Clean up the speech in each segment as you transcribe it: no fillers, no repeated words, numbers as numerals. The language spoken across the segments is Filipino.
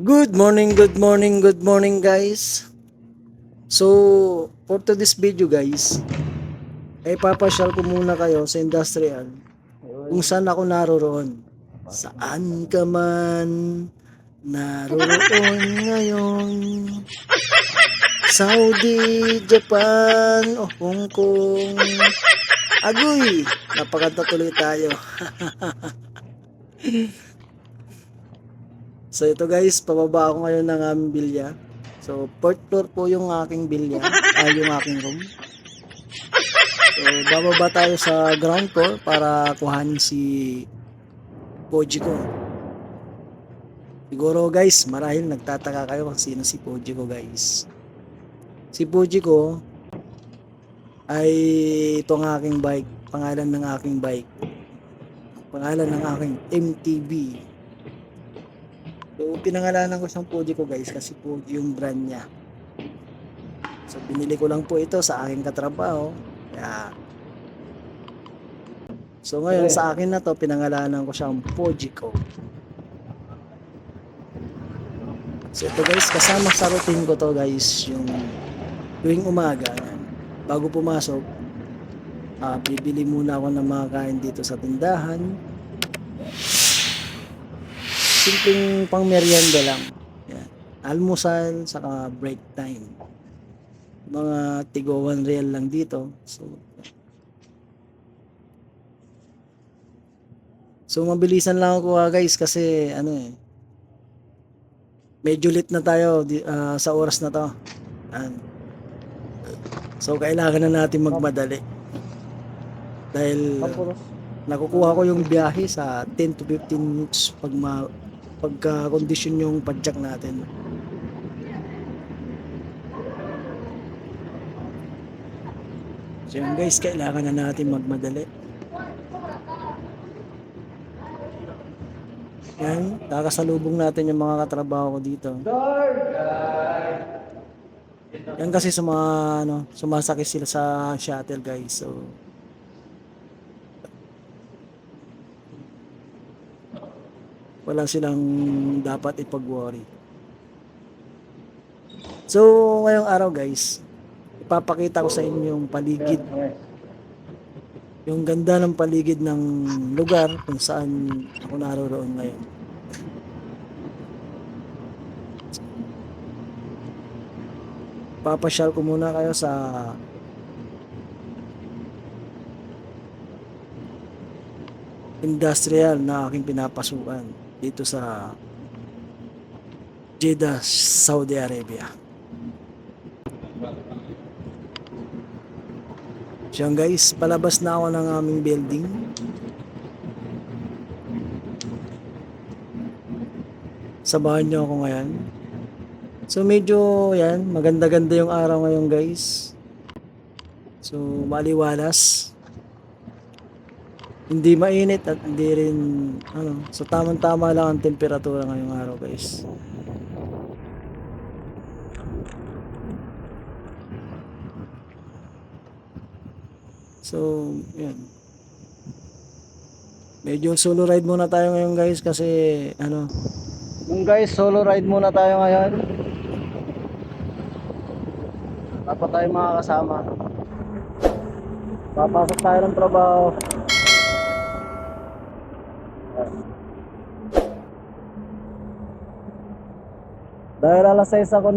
Good morning, good morning, good morning guys. So, for today's video guys, ay papasyal ko muna kayo sa industrial kung saan ako naroroon. Saan ka man naroroon ngayon, Saudi, Japan, o Hong Kong. Agoy, napakanta tuloy tayo. So ito guys, pababa ako ngayon ng aming bilya. So fourth floor po yung aking bilya, yung aking room. So bababa tayo sa ground floor para kuhanin si Poji ko. Siguro guys, marahil nagtataka kayo kung sino si Poji ko guys. Si Poji ko ay itong aking bike, pangalan ng aking bike. Pangalan ng aking MTB. So, pinangalanan ko siyang Poji ko guys kasi Poji yung brand niya. So, binili ko lang po ito sa aking katrabaho. Kaya, so, ngayon sa akin na to, pinangalanan ko siyang Poji ko. So, ito guys, kasama sa routine ko to guys, yung tuwing umaga, bago pumasok, bibili muna ako ng mga kain dito sa tindahan. Simpleng pang merienda lang. Yan. Almusal, saka break time. Mga tigo 1 real lang dito. So mabilisan lang ako guys kasi medyo late na tayo sa oras na to. Yan. So kailangan na natin magmadali. Dahil nakukuha ko yung biyahe sa 10 to 15 minutes pagka-kondisyon yung padjak natin. So yun guys, kailangan na natin magmadali. Yan, kakasalubong natin yung mga katrabaho ko dito. Yan kasi sa mga sumasakay sila sa shuttle guys. So wala silang dapat ipag-worry. So, ngayong araw guys, ipapakita ko sa inyo yung paligid. Yung ganda ng paligid ng lugar kung saan ako naroroon ngayon. Papasyal ko muna kayo sa industrial na aking pinapasukan dito sa Jeddah, Saudi Arabia. So guys, palabas na ako ng aming building. Sabahan nyo ako ngayon. So medyo yan, maganda-ganda yung araw ngayon guys. So maliwalas. Hindi mainit at hindi rin so tamang-tama lang ang temperatura ngayong araw guys. So yan, medyo solo ride muna tayo ngayon guys kasi solo ride muna tayo ngayon. Dapat tayo mga kasama. Papasok tayo ng trabaho. Dahil alas 6 ako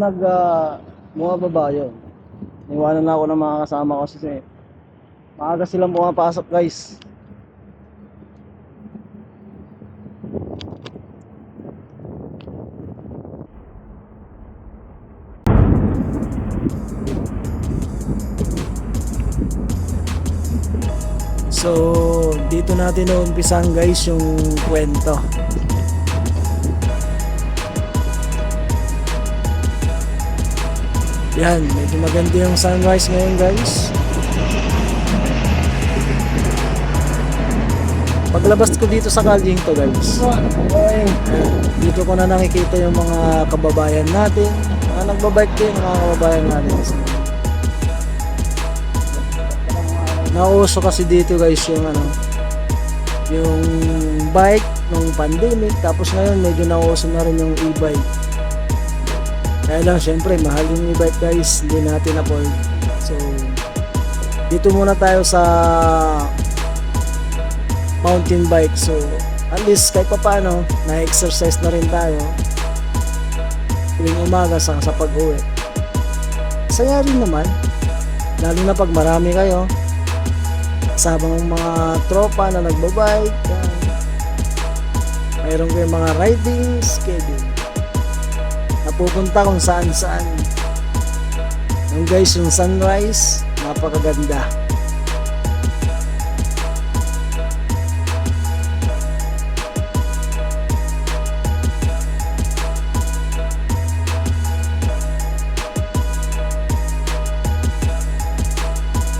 bumababa yun. Iwanan na ako ng mga kasama ko kasi maaga silang pumapasok guys. So dito natin uumpisan guys yung kwento. Yan, medyo maganda yung sunrise ngayon guys. Paglabas ko dito sa kalyeng to guys, dito ko na nakikita yung mga kababayan natin, mga nagbabike din, mga kababayan natin. Nauso kasi dito guys yung bike nung pandemic, tapos ngayon medyo nauso na rin yung e-bike. Kaya lang syempre mahal yung e-bike guys, hindi natin afford. So dito muna tayo sa mountain bike. So at least kahit pa paano na-exercise na rin tayo tuwing umaga sa pag-uwi. Saya rin naman, lalo na pag marami kayo kasama ng mga tropa na nagbabike. Mayroon kayong mga riding schedule, napupunta kung saan saan. Yung guys, yung sunrise napakaganda.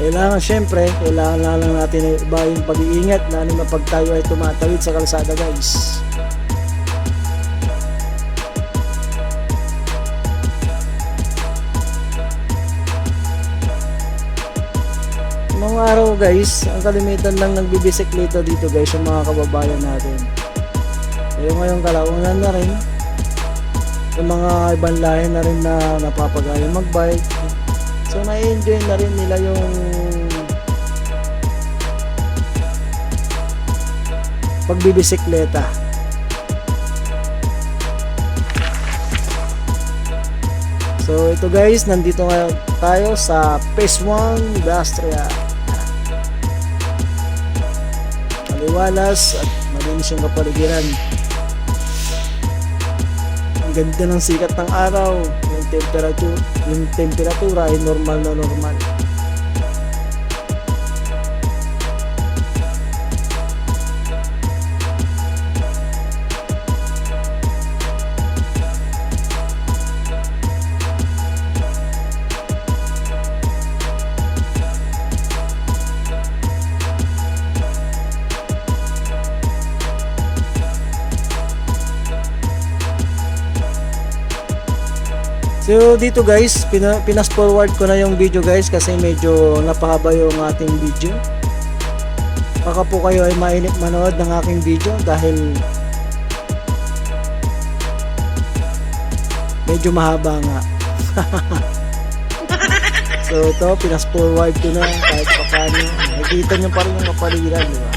Kailangan lang natin iba yung pag-iingat, lalo na pag tayo ay tumatawid sa kalsada guys. Noong araw guys, ang kalimitan lang nagbibisikleta dito guys, yung mga kababayan natin. Ngayon kalaunan na rin, yung mga ibang lahi na rin na napapagaya magbike. So na-enjoy na rin nila yung pagbibisikleta. So ito guys, nandito ngayon tayo sa Phase 1 Industrial. Maliwalas at malinis yung kapaligiran. Ang ganda ng sikat ng araw. Yung temperatura ay normal na normal. So dito guys, pinas forward ko na yung video guys kasi medyo napahaba yung ating video. Baka po kayo ay mainip manood ng aking video dahil medyo mahaba nga. So ito, pinas forward ko na kahit pa paano. Nakikita nyo pa rin yung kapaligiran, di ba?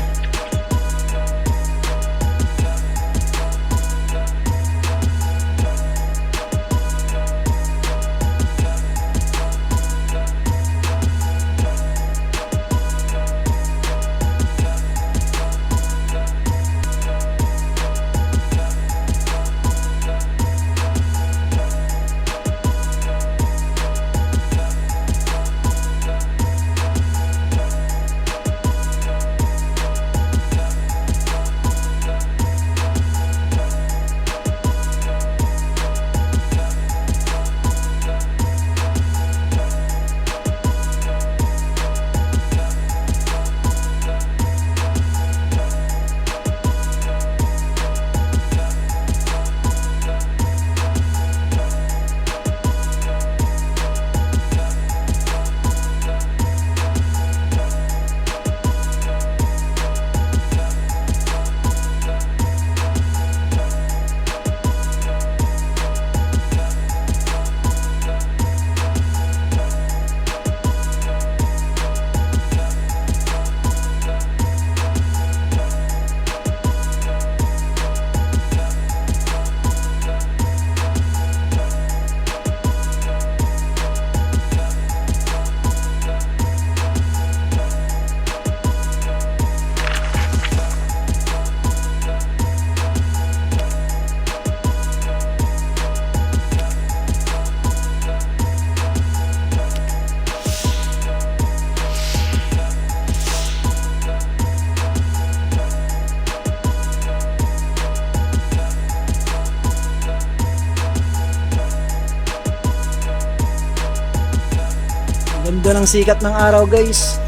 Ganda ng sikat ng araw guys.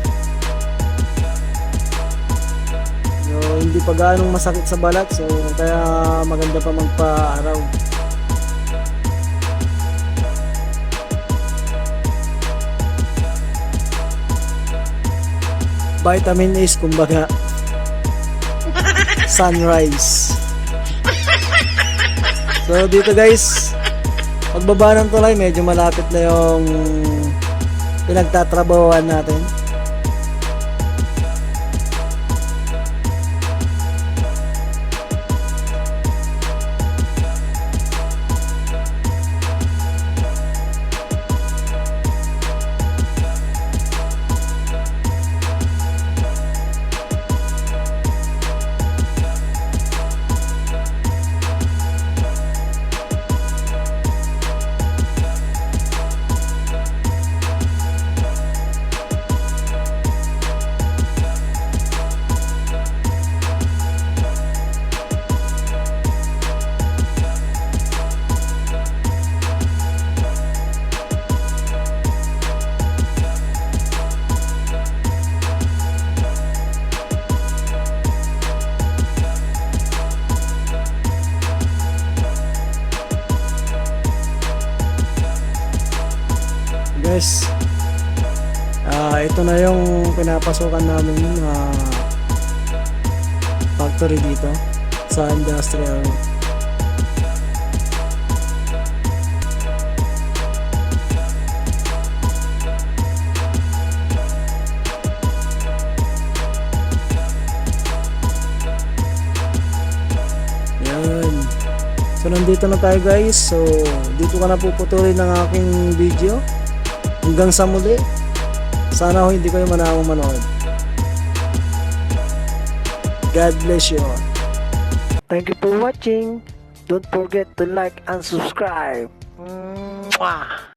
So, hindi pa gaanong masakit sa balat, so kaya maganda pa magpa-araw. Vitamin is kumbaga sunrise. So dito guys, pagbaba ng tulay, medyo malapit na yung pinagtatrabahuan natin. Guys, ito na yung pinapasukan namin factory dito sa industrial. Yan. So nandito na tayo guys. So dito ka na puputuloy ng aking video. Hanggang sa muli, sana hindi kayo manawang manood. God bless you all. Thank you for watching. Don't forget to like and subscribe. Mwah!